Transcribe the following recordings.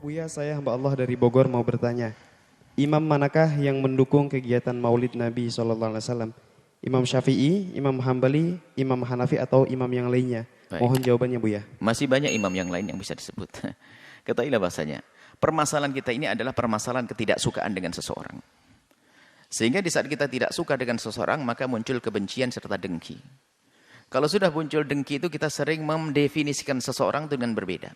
Buya, saya hamba Allah dari Bogor mau bertanya. Imam manakah yang mendukung kegiatan Maulid Nabi SAW? Imam Syafi'i, Imam Hambali, Imam Hanafi atau imam yang lainnya? Baik. Mohon jawabannya, Buya. Masih banyak imam yang lain yang bisa disebut. Ketahuilah bahasanya. Permasalahan kita ini adalah permasalahan ketidaksukaan dengan seseorang. Sehingga di saat kita tidak suka dengan seseorang, maka muncul kebencian serta dengki. Kalau sudah muncul dengki itu, kita sering mendefinisikan seseorang dengan berbeda.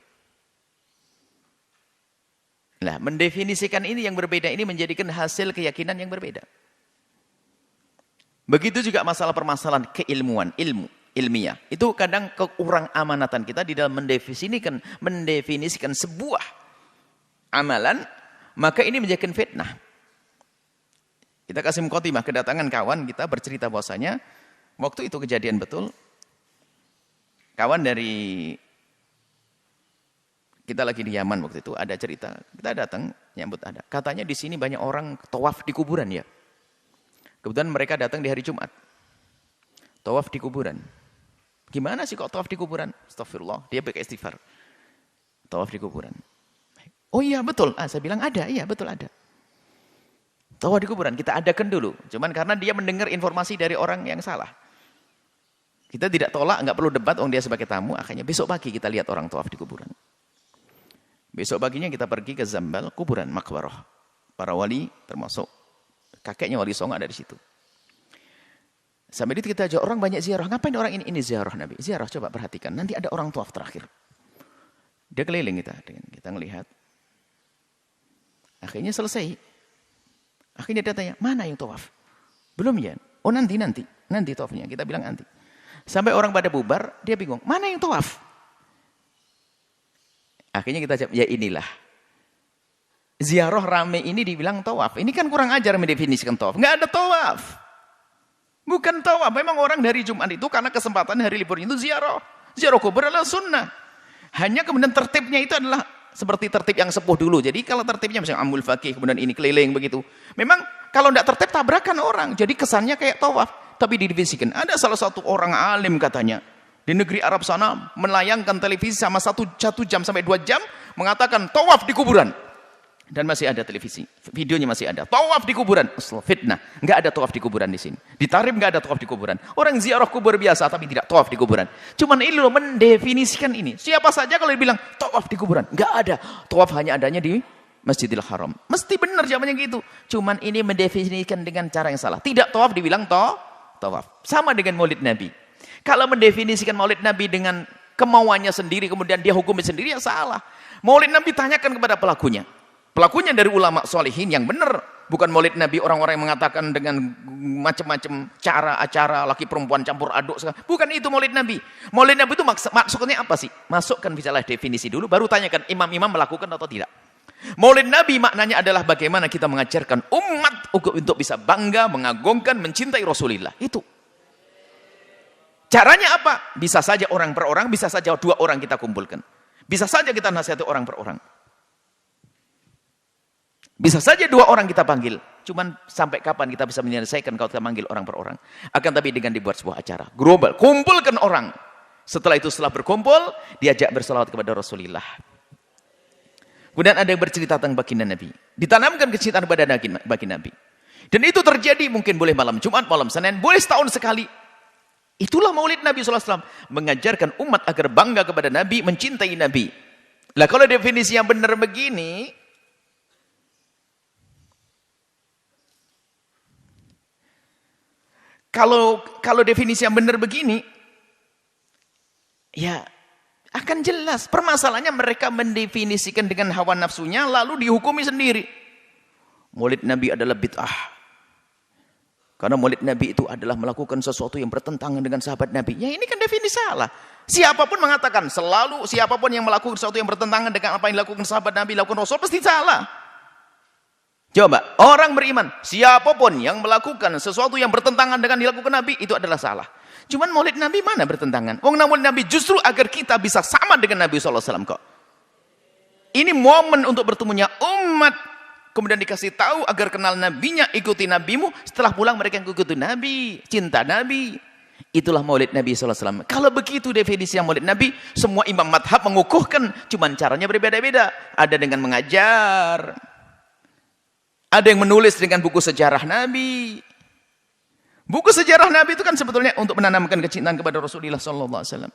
Nah, mendefinisikan ini yang berbeda ini menjadikan hasil keyakinan yang berbeda. Begitu juga masalah permasalahan keilmuan, ilmiah. Itu kadang kekurang amanatan kita di dalam mendefinisikan sebuah amalan, maka ini menjadikan fitnah. Kita kasih mukhatimah, kedatangan kawan kita bercerita bahwasanya waktu itu kejadian betul. Kawan dari kita lagi di Yaman waktu itu ada cerita, kita datang nyambut ada. Katanya di sini banyak orang tawaf di kuburan ya. Kebetulan mereka datang di hari Jumat. Tawaf di kuburan. Gimana sih kok tawaf di kuburan? Astagfirullah, dia pakai istighfar. Tawaf di kuburan. Oh iya betul, saya bilang ada, iya betul ada. Tawaf di kuburan, kita adakan dulu. Cuman karena dia mendengar informasi dari orang yang salah. Kita tidak tolak, nggak perlu debat, dia sebagai tamu. Akhirnya besok pagi kita lihat orang tawaf di kuburan. Besok paginya kita pergi ke Zambal, kuburan, makbarah. Para wali termasuk kakeknya Wali Songo ada di situ. Sampai itu kita ajak orang banyak ziarah. Ngapain orang ini ziarah Nabi? Ziarah, coba perhatikan. Nanti ada orang tawaf terakhir. Dia keliling kita ngelihat. Akhirnya selesai. Akhirnya dia tanya, mana yang tawaf? Belum ya? Oh nanti tawafnya. Kita bilang nanti. Sampai orang pada bubar, dia bingung. Mana yang tawaf? Akhirnya kita jawab, ya inilah. Ziarah rame ini dibilang tawaf. Ini kan kurang ajar mendefinisikan tawaf. Nggak ada tawaf. Bukan tawaf. Memang orang dari Jumat itu karena kesempatan hari libur itu ziarah. Ziarah kubur adalah sunnah. Hanya kemudian tertibnya itu adalah seperti tertib yang sepuh dulu. Jadi kalau tertibnya misalnya amul faqih, kemudian ini keliling begitu. Memang kalau tidak tertib tabrakan orang. Jadi kesannya kayak tawaf. Tapi didefinisikan. Ada salah satu orang alim katanya. Di negeri Arab sana melayangkan televisi sama 1 jam sampai 2 jam. Mengatakan tawaf di kuburan. Dan masih ada televisi, videonya masih ada. Tawaf di kuburan, fitnah. Nggak ada tawaf di kuburan di sini. Di Tarim nggak ada tawaf di kuburan. Orang ziarah kubur biasa, tapi tidak tawaf di kuburan. Cuman ini loh mendefinisikan ini. Siapa saja kalau dibilang tawaf di kuburan, nggak ada. Tawaf hanya adanya di Masjidil Haram. Mesti benar jawabannya gitu. Cuman ini mendefinisikan dengan cara yang salah. Tidak tawaf dibilang tawaf. Sama dengan Maulid Nabi. Kalau mendefinisikan Maulid Nabi dengan kemauannya sendiri, kemudian dia hukumi sendiri, ya salah. Maulid Nabi tanyakan kepada pelakunya. Pelakunya dari ulama solihin yang benar. Bukan Maulid Nabi orang-orang yang mengatakan dengan macam-macam cara, acara, laki perempuan campur aduk. Bukan itu Maulid Nabi. Maulid Nabi itu maksudnya apa sih? Masukkan bicara definisi dulu, baru tanyakan imam-imam melakukan atau tidak. Maulid Nabi maknanya adalah bagaimana kita mengajarkan umat untuk bisa bangga, mengagungkan, mencintai Rasulullah. Itu. Caranya apa? Bisa saja orang per orang, bisa saja 2 orang kita kumpulkan. Bisa saja kita nasihati orang per orang. Bisa saja 2 orang kita panggil. Cuman sampai kapan kita bisa menyelesaikan kalau kita manggil orang per orang. Akan tapi dengan dibuat sebuah acara. Global. Kumpulkan orang. Setelah itu setelah berkumpul, diajak bersalawat kepada Rasulullah. Kemudian ada yang bercerita tentang baginda Nabi. Ditanamkan kecintaan kepada baginda Nabi. Dan itu terjadi mungkin boleh malam Jumat, malam Senin. Boleh setahun sekali. Itulah Maulid Nabi SAW. Mengajarkan umat agar bangga kepada Nabi, mencintai Nabi. Lah kalau definisi yang benar begini, Kalau definisi yang benar begini, ya akan jelas. Permasalahannya mereka mendefinisikan dengan hawa nafsunya, lalu dihukumi sendiri. Maulid Nabi adalah bid'ah. Karena Maulid Nabi itu adalah melakukan sesuatu yang bertentangan dengan sahabat Nabi. Ya ini kan definisi salah. Siapapun mengatakan, siapapun yang melakukan sesuatu yang bertentangan dengan apa yang dilakukan sahabat Nabi, dilakukan Rasul, pasti salah. Coba, orang beriman, siapapun yang melakukan sesuatu yang bertentangan dengan dilakukan Nabi, itu adalah salah. Cuman Maulid Nabi mana bertentangan? Maulid Nabi justru agar kita bisa sama dengan Nabi SAW kok. Ini momen untuk bertemunya umat. Kemudian dikasih tahu agar kenal nabinya, ikuti nabimu. Setelah pulang mereka ikuti Nabi, cinta Nabi. Itulah maulid Nabi SAW. Kalau begitu definisi yang maulid Nabi, semua imam madhab mengukuhkan, cuman caranya berbeda-beda. Ada dengan mengajar, ada yang menulis dengan buku sejarah Nabi. Buku sejarah Nabi itu kan sebetulnya untuk menanamkan kecintaan kepada Rasulullah SAW.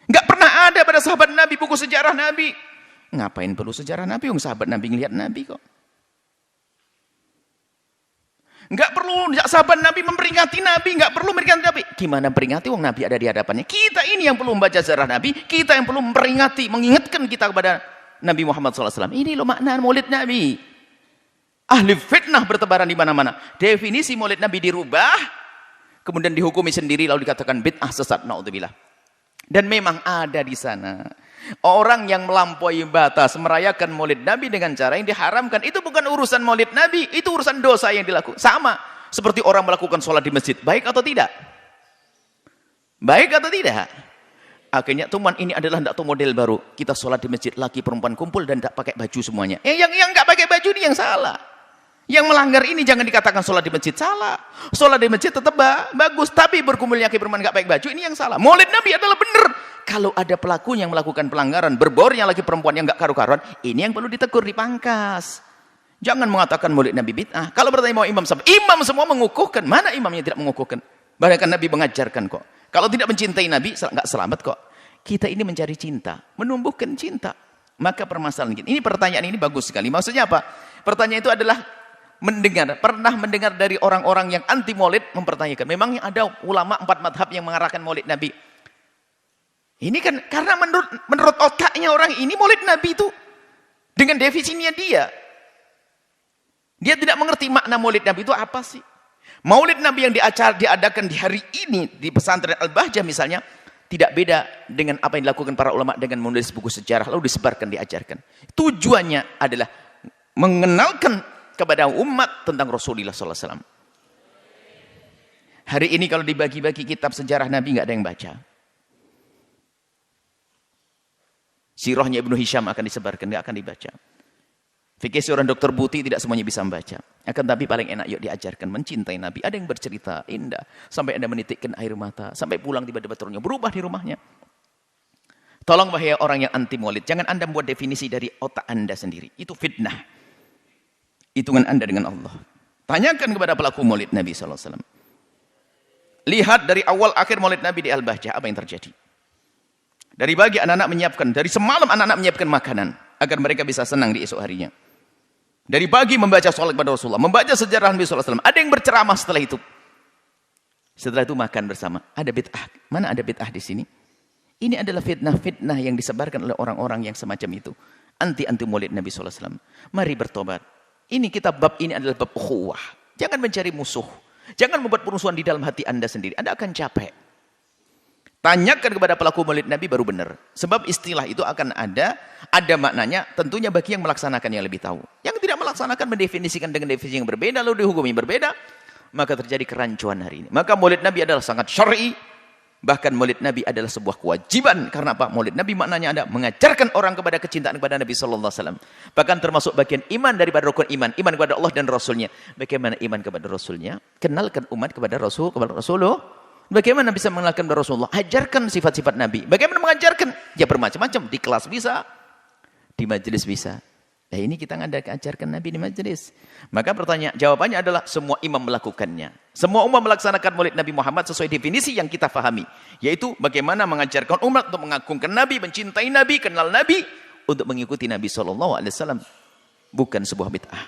Nggak pernah ada pada sahabat Nabi buku sejarah Nabi. Ngapain perlu sejarah Nabi? Sahabat Nabi ngelihat Nabi kok. Nggak perlu sahabat Nabi memperingati Nabi, nggak perlu memperingati Nabi. Gimana peringati? Nabi ada di hadapannya. Kita ini yang perlu membaca sejarah Nabi, kita yang perlu memperingati, mengingatkan kita kepada Nabi Muhammad SAW. Ini loh makna maulid Nabi. Ahli fitnah bertebaran di mana-mana. Definisi maulid Nabi dirubah, kemudian dihukumi sendiri lalu dikatakan bid'ah sesat. Naudzubillah. Dan memang ada di sana orang yang melampaui batas merayakan maulid Nabi dengan cara yang diharamkan. Itu bukan urusan maulid Nabi, itu urusan dosa yang dilakukan. Sama seperti orang melakukan sholat di masjid. Baik atau tidak? Baik atau tidak? Akhirnya teman ini adalah tidak model baru. Kita sholat di masjid, laki perempuan kumpul dan tidak pakai baju semuanya. Yang nggak pakai baju ini yang salah. Yang melanggar ini jangan dikatakan sholat di masjid salah. Sholat di masjid tetap bagus, tapi berkumpulnya laki perempuan nggak pakai baju ini yang salah. Maulid Nabi adalah benar. Kalau ada pelakunya yang melakukan pelanggaran, berbornya laki perempuan yang nggak karu-karuan, ini yang perlu ditegur, dipangkas. Jangan mengatakan maulid Nabi bid'ah. Kalau bertanya mau imam semua mengukuhkan. Mana imam yang tidak mengukuhkan? Bahkan Nabi mengajarkan kok. Kalau tidak mencintai Nabi, nggak selamat kok. Kita ini mencari cinta, menumbuhkan cinta. Maka permasalahan kita. Ini pertanyaan ini bagus sekali. Maksudnya apa? Pertanyaan itu adalah pernah mendengar dari orang-orang yang anti maulid mempertanyakan. Memangnya ada ulama 4 madhab yang mengarahkan maulid Nabi? Ini kan karena menurut otaknya orang ini maulid Nabi itu dengan definisinya dia tidak mengerti makna maulid Nabi itu apa sih. Maulid Nabi yang diadakan di hari ini di pesantren Al-Bahjah misalnya tidak beda dengan apa yang dilakukan para ulama dengan menulis buku sejarah lalu disebarkan, diajarkan. Tujuannya adalah mengenalkan kepada umat tentang Rasulullah SAW. Hari ini kalau dibagi-bagi kitab sejarah Nabi nggak ada yang baca. Sirahnya Ibnu Hisham akan disebarkan, nggak akan dibaca. Fikih seorang dokter Buti tidak semuanya bisa membaca. Akan tapi paling enak yuk diajarkan mencintai Nabi. Ada yang bercerita indah sampai Anda menitikkan air mata, sampai pulang tiba-tiba turunnya berubah di rumahnya. Tolong wahai orang yang anti maulid, jangan Anda membuat definisi dari otak Anda sendiri. Itu fitnah. Hitungan Anda dengan Allah. Tanyakan kepada pelaku maulid Nabi SAW. Lihat dari awal akhir maulid Nabi di Al-Bahjah, apa yang terjadi. Dari pagi anak-anak menyiapkan, dari semalam anak-anak menyiapkan makanan, agar mereka bisa senang di esok harinya. Dari pagi membaca sholat kepada Rasulullah, membaca sejarah Nabi SAW. Ada yang berceramah setelah itu. Setelah itu makan bersama. Ada bid'ah. Mana ada bid'ah di sini? Ini adalah fitnah-fitnah yang disebarkan oleh orang-orang yang semacam itu. Anti-anti maulid Nabi SAW. Mari bertobat. Ini bab ini adalah bab ukhuwah. Jangan mencari musuh. Jangan membuat perusuhan di dalam hati Anda sendiri. Anda akan capek. Tanyakan kepada pelaku maulid Nabi baru benar. Sebab istilah itu akan ada maknanya. Tentunya bagi yang melaksanakan yang lebih tahu. Yang tidak melaksanakan mendefinisikan dengan definisi yang berbeda, lalu dihukumi berbeda, maka terjadi kerancuan hari ini. Maka maulid Nabi adalah sangat syar'i. Bahkan maulid Nabi adalah sebuah kewajiban. Karena apa? Maulid Nabi maknanya ada mengajarkan orang kepada kecintaan kepada Nabi SAW. Bahkan termasuk bagian iman daripada rukun iman. Iman kepada Allah dan Rasulnya. Bagaimana iman kepada Rasulnya? Kenalkan umat kepada Rasulullah. Bagaimana bisa mengenalkan kepada Rasulullah? Ajarkan sifat-sifat Nabi. Bagaimana mengajarkan? Ya bermacam-macam. Di kelas bisa. Di majelis bisa. Nah ini kita ajarkan Nabi di majelis. Maka jawabannya adalah semua imam melakukannya. Semua umat melaksanakan maulid Nabi Muhammad sesuai definisi yang kita fahami. Yaitu bagaimana mengajarkan umat untuk mengagungkan Nabi, mencintai Nabi, kenal Nabi. Untuk mengikuti Nabi SAW. Bukan sebuah bid'ah.